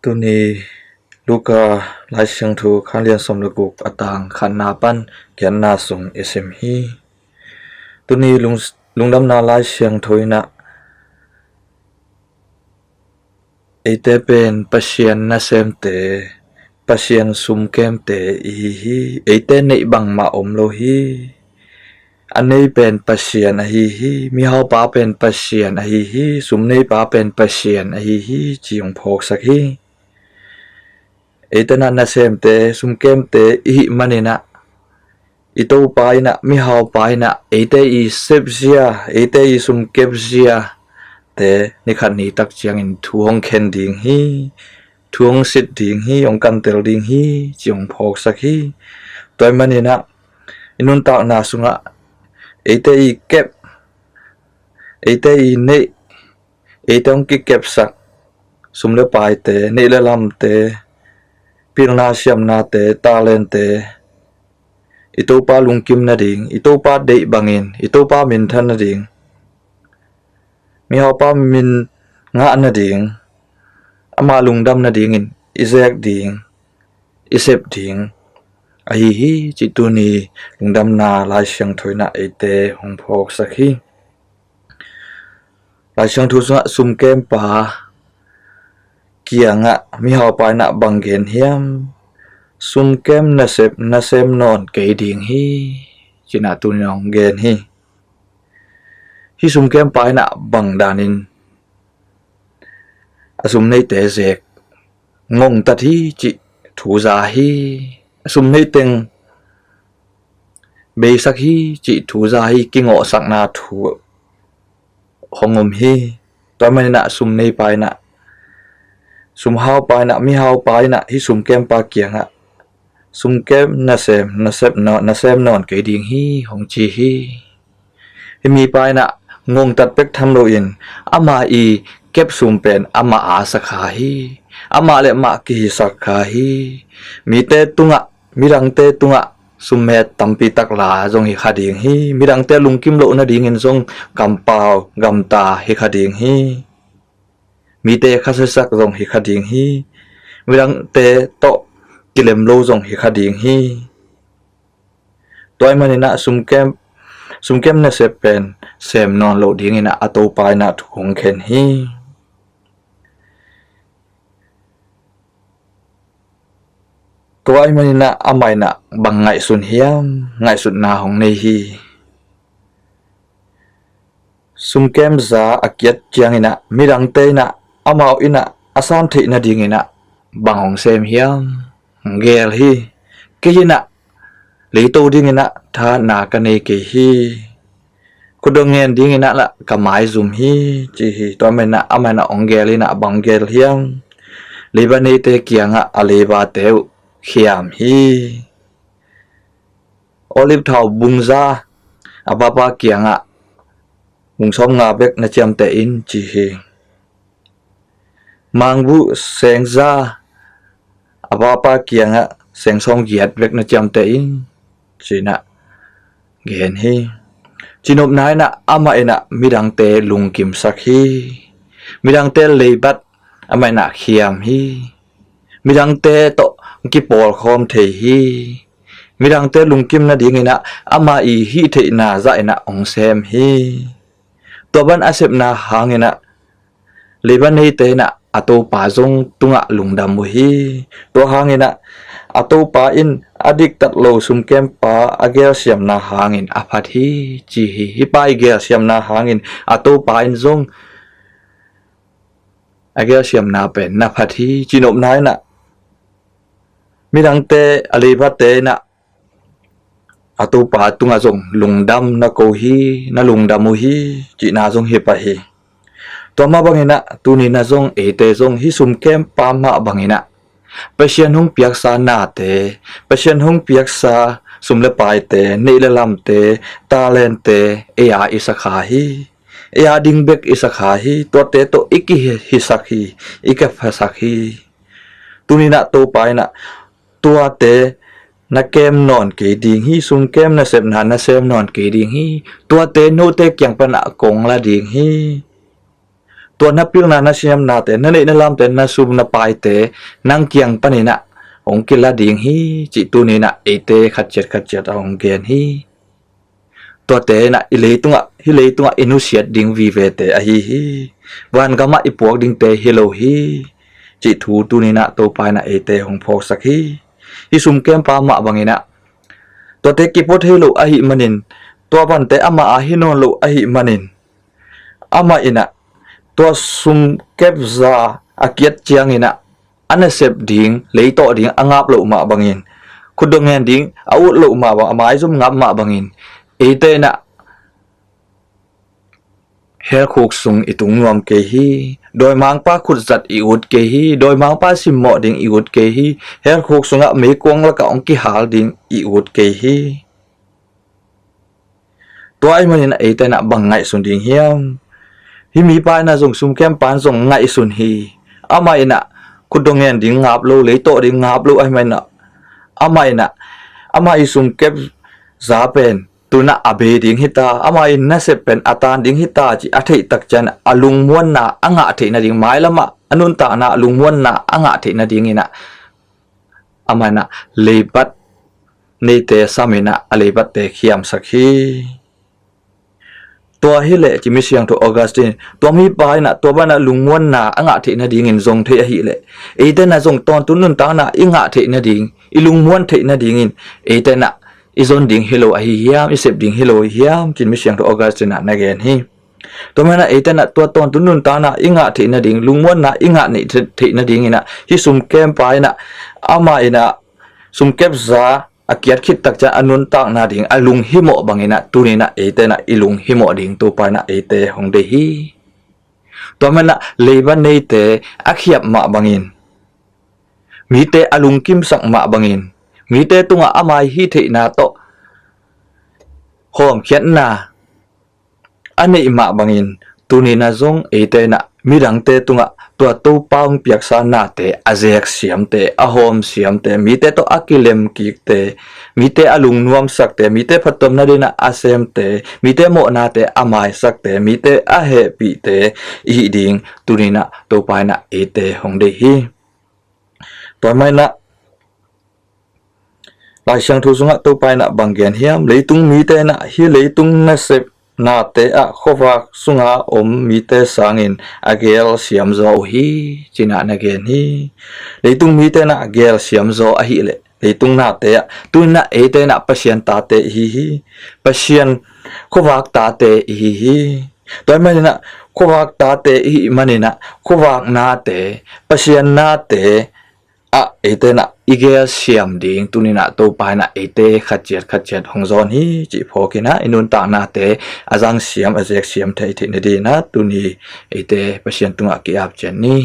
ตัวนี้ลูกก็ไล่เสียงถูกขันเรียนสมรกุกอตางขันนาปันเกียนนาส่งเอสเอ็มฮีตัวนี้ลุงดำนาไล่เสียงถูนะไอเตเป็นปัศยนนาเซมเตปัศยนสุมเกมเตอีฮีไอเตในบังมาอมโลฮีอันนี้เป็นปัศยนอฮีฮีมีเฮาป้าเป็นปัศยนอฮีฮีสุมนี้ป้าเป็นปัศยนอฮีฮีจียงพกสักฮีIta na semte sumkemte ihi manina ito paina mihau paina ite I sepsia ite I sumkepsia te nikhat ni tak chiang in thuong khen ding hi thuong sit ding hi ong kan tel ding hi chiong phok sak hi toy manina inun ta na sunga ite I kep ite I ne ite ong ki kep sak sumle pai te ne le lam te pilna siam na te talent te ito pa lungkim na ding ito pa dei bangin ito pa min than na ding mi ho pa min nga na ding ama lungdam na ding in izek ding isep ding ai hi chi tu ni lungdam na lai siang thoina ate hong phok sakhi lai siang thu sa sum kem pa kia nga mi hao pa na banggen hiam sum kem na sem non ke ding hi china tu nyong gen hi sum kem pa na bang danin asum nei te zek ngong ta thi chi thu za hi asum nei teng be sak hi chi thu za hi ki ngo sak na thu hongom hi to man na sum nei pa na sum hao pa na mi hao pa na hi sum kem pa kia nga sum kem na sem non ke ding hi hong chi hi mi pa na ngong tat pek tham lo in ama I kep sum pen ama a sakha hi ama le ma ki sakha hi mi te tunga mirang te tunga sumet tampi tak la jong hi khading hi mirang te lungkim lo na ding in jong kampau gamta hi khading hi mi te khasasak jong hi khading hi mirang te to kilem lo jong hi khading hi toy manina sum kem na sepen sem non lo ding ina ato pai na thong khen hi toy manina amai na bangai sun hiam ngai sun na hong nei hi sum kem za akiat chiang ina mirang te na amau ina asan thi na ding ina bangong sem hiam gel hi ke ina le to ding ina tha na ka ne ke hi kudongen ding ina la kamai zum hi chi hi to men na amana ongel ina bangel hiam lebane te kianga aleba teu khiam hi olive thau bungza ababa kianga bungsom nga bek na cham te in chi hi mangbu sengza ababa kianga sengsong giat bek na cham te in china gen hi chinop nai na ama ena midang te lungkim sakhi midang te leibat ama na khiam hi midang te to ki pol khom the hi midang te lungkim na ding ina ama I hi the na za ina ong sem hi to ban asep na hangena leban nei te na ato pa jong tunga lungdam mu hi to hangena ato pa in adik tat lo sum kem pa agel siam na hangin aphat hi chi hi pai gel siam na hangin ato pa in jong agel siam na pen na phat hi chinop nai na mirang te aliba te na ato pa tunga jong lungdam na ko hi na lungdam mu hi chi na jong hi pa hi to ma bangina tuni na jong ete jong hi sum kem pa ma bangina pasien hong piak sa na te pasien hong piak sa sumle pai te nei le lam te talent te ea isakha hi ea ding bek isakha hi to te to iki hi sakhi ika phasakhi tuni na to pai na tua te na kem non ke ding hi sum kem na sem non ke ding hi tua te no te kyang pa na kong la ding hi ตัวนับพิลนานาเสียมนาเตนั่นเองนั่นลำเตนั่นซุบนับไปเตนั่งเกียงปนินะองกิลาดิ่งฮีจิตุนีนะเอเตขัดเจ็ดองเกียนฮีตัวเตนะอิเลตุงะฮิเลตุงะอินุเสียดดิ่งวีเวเตอะฮีวันกามาอิปวกดิ่งเตฮิโลฮีจิทูตุนีนะตัวไปนะเอเตของพอกสักฮีฮิซุมเกมปามะบังอินะตัวเตกิปดฮิโลอะฮิมันินตัวบันเตอามาอาฮิโนโลอะฮิมันินอามาอินะตัวซุมเก็บซาอาเกียดเจียงอินะอันนั้นเสพดิ่งเลยต่อดิ่งอ่างอับโลมาบังอินคุณดงเงินดิ่งอาวุธโลมาบังอามาไอซุมงับมาบังอินเอเตนะเฮลคุกซุงอิตุงรวมเกฮีโดยมังป้าขุดจัดอีอุดเกฮีโดยมังป้าสิมหมอดิ่งอีอุดเกฮีเฮลคุกซุงอะเมกวงละกะองกิหาลดิ่งอีอุดเกฮีตัวไอ้มันนี่นะเอเตนะบังไงสุนดิ่งเฮียมฮิมีปายนะส่งซุมแคมปานส่งไงสุนฮีอามาอินะคุณดงเงินดิ่งงับโลเลยโตดิ่งงับโลไอ้มันนะอามาอินะอามาอิซุมเก็บซาเป็นตัวน่ะอาเบดิ่งฮิตาอามาอินน่ะเสเป็นอาตานดิ่งฮิตาจีอาทิตักจันอาลุงม้วนน่ะอ่างอาทินะดิ่งไม้ละมะอนุนตาน่ะลุงม้วนน่ะอ่างอาทินะดิ่งอินะอามานะเลบัดนี่เตสามินะเลบัดเตเขียมสักฮีตัวฮิเลจิมิเสียงตัวออกัสตินตัวมีปายนะตัวบ้านนะลุงม้วนนะอ่างอาทินะดิ่งอินทรงเทียฮิเลเอเตนะทรงตอนตุนุนตานะอ่างอาทินะดิ่งอีลุงม้วนเทนะดิ่งอินเอเตนะอีซอนดิ่งฮิโลอะฮิยามอีเซบดิ่งฮิโลฮิยามจินมิเสียงตัวออกัสตินะนะเกนฮีตัวมันนะเอเตนะตัวตอนตุนุนตานะอ่างอาทินะดิ่งลุงม้วนนะอ่างอานี่เทนะดิ่งอินะฮิซุมเกมปายนะอามาอินะซุมเก็บซาอาเกียดคิดตักจะอนุนตักนาดิ่งอลุงฮิโมบังอินะตุนีนะเอเตนะอีลุงฮิโมดิ่งตัวไปนะเอเตหงเดฮีตัวมันนะเลบันเนเตอาเขียบมาบังอินมีเตอลุงกิมสักมาบังอินมีเตตุงอามาฮิเทนาโตหอมเขียนนาอันนี้มาบังอินตุนีนะซงเอเตนะมีดังเตตุงตัวตู้ปางเปียกสานาเตอาเจกเสียมเตอาหอมเสียมเตมีเตตัวอากิเลมกิกเตมีเตอลุงนวมสักเตมีเตพัตตมนาดินะอาเซมเตมีเตโมนาเตอามายสักเตมีเตอาเฮปีเตอีดิงตุนีนะตัวไปนะเอเตหงเดฮีตัวไม่นะหลายช่างทุสงะตัวไปนะบางเกียนเฮียมเลยตุงมีเตนะฮีเลยตุงนะเซบนาเตอะขวักสุงาอมมีเตสังอินอาเกลเสียมโซฮีจินะนะเกนฮีเลยตุงมีเตนะอาเกลเสียมโซอะฮีเลยตุงนาเตอะตุนนะเอเตนะปัชยันตาเตฮีปัชยันขวักตาเตฮีตัวมันนะขวักตาเตฮีมันนะขวักนาเตปัชยันนาเตอะเอเตนะอีเกลเสียมดิ่งตุนินะตัวไปนะเอเตขัดเจ็ดหงซอนฮีจีพอกินะอินุนตานาเตอาจังเสียมอาเจกเสียมเทอิเทนดีนะตุนีเอเตปัชยันตุงะกิอาบเจนนี่